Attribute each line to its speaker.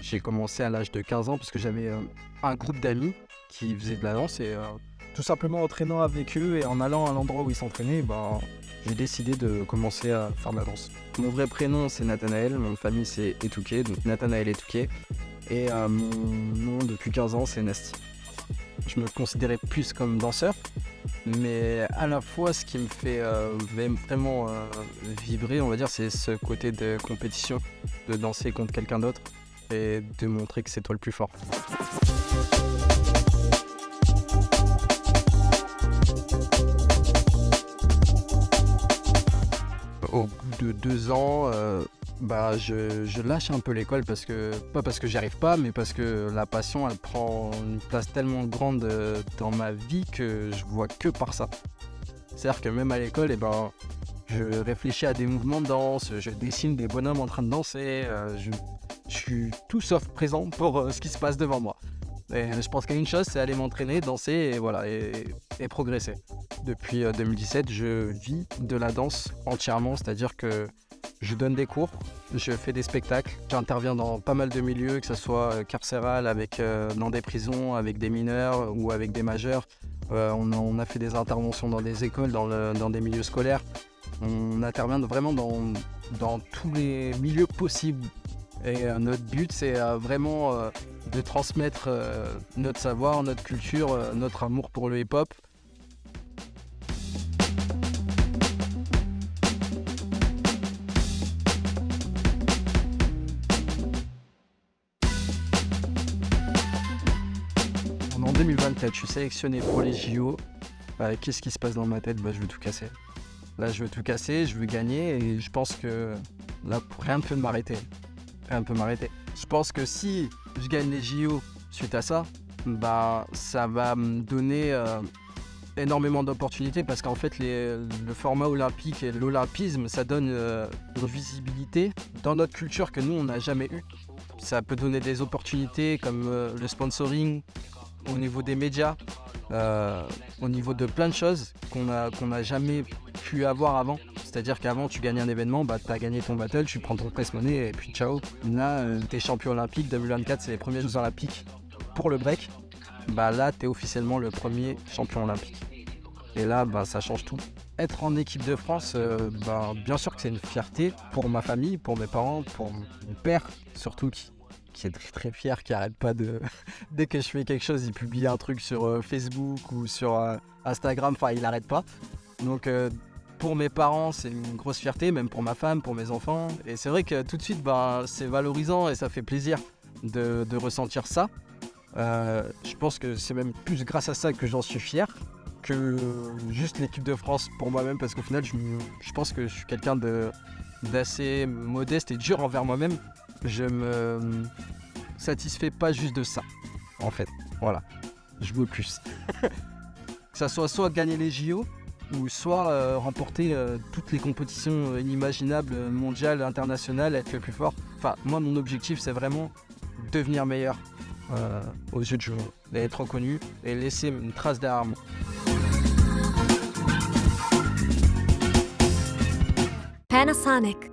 Speaker 1: J'ai commencé à l'âge de 15 ans parce que j'avais un groupe d'amis qui faisaient de la danse et tout simplement en traînant avec eux et en allant à l'endroit où ils s'entraînaient, j'ai décidé de commencer à faire de la danse. Mon vrai prénom c'est Nathanaël, mon nom de famille c'est Etouké, donc Nathanaël Etouké. Et mon nom depuis 15 ans c'est Nasty. Je me considérais plus comme danseur, mais à la fois ce qui me fait vraiment vibrer, on va dire, c'est ce côté de compétition, de danser contre quelqu'un d'autre et de montrer que c'est toi le plus fort. Au bout de 2 ans, je lâche un peu l'école pas parce que j'y arrive pas, mais parce que la passion elle prend une place tellement grande dans ma vie que je vois que par ça. C'est-à-dire que même à l'école, je réfléchis à des mouvements de danse, je dessine des bonhommes en train de danser, je suis tout sauf présent pour ce qui se passe devant moi. Et je pense qu'il y a une chose, c'est aller m'entraîner, danser et voilà, et progresser. Depuis 2017, je vis de la danse entièrement, c'est-à-dire que je donne des cours, je fais des spectacles, j'interviens dans pas mal de milieux, que ce soit carcéral, dans des prisons, avec des mineurs ou avec des majeurs. On a fait des interventions dans des écoles, dans des milieux scolaires. On intervient vraiment dans tous les milieux possibles. Et notre but, c'est vraiment de transmettre notre savoir, notre culture, notre amour pour le hip-hop. En 2024, je suis sélectionné pour les JO. Qu'est-ce qui se passe dans ma tête ? Je veux tout casser. Là, je veux tout casser, je veux gagner et je pense que là, rien ne peut m'arrêter. Rien ne peut m'arrêter. Je pense que si je gagne les JO suite à ça, ça va me donner énormément d'opportunités parce qu'en fait, le format olympique et l'olympisme, ça donne une visibilité dans notre culture que nous, on n'a jamais eu. Ça peut donner des opportunités comme le sponsoring au niveau des médias, au niveau de plein de choses qu'on n'a jamais pu avoir avant. C'est-à-dire qu'avant, tu gagnais un événement, tu as gagné ton battle, tu prends ton presse money et puis ciao. Là, tu es champion olympique, 2024, c'est les premiers Jeux olympiques pour le break. Là, tu es officiellement le premier champion olympique. Et là, ça change tout. Être en équipe de France, bien sûr que c'est une fierté pour ma famille, pour mes parents, pour mon père, surtout qui est très très fier, qui arrête pas de... Dès que je fais quelque chose, il publie un truc sur Facebook ou sur Instagram, il arrête pas. Donc pour mes parents, c'est une grosse fierté, même pour ma femme, pour mes enfants. Et c'est vrai que tout de suite, c'est valorisant et ça fait plaisir de ressentir ça. Je pense que c'est même plus grâce à ça que j'en suis fier que juste l'équipe de France pour moi-même, parce qu'au final, je pense que je suis quelqu'un d'assez modeste et dur envers moi-même. Je me satisfais pas juste de ça, en fait. Voilà, je veux plus. Que ça soit gagner les JO ou soit remporter toutes les compétitions inimaginables, mondiales, internationales, être le plus fort. Moi, mon objectif, c'est vraiment devenir meilleur aux yeux du monde, être reconnu et laisser une trace derrière moi.
Speaker 2: Panasonic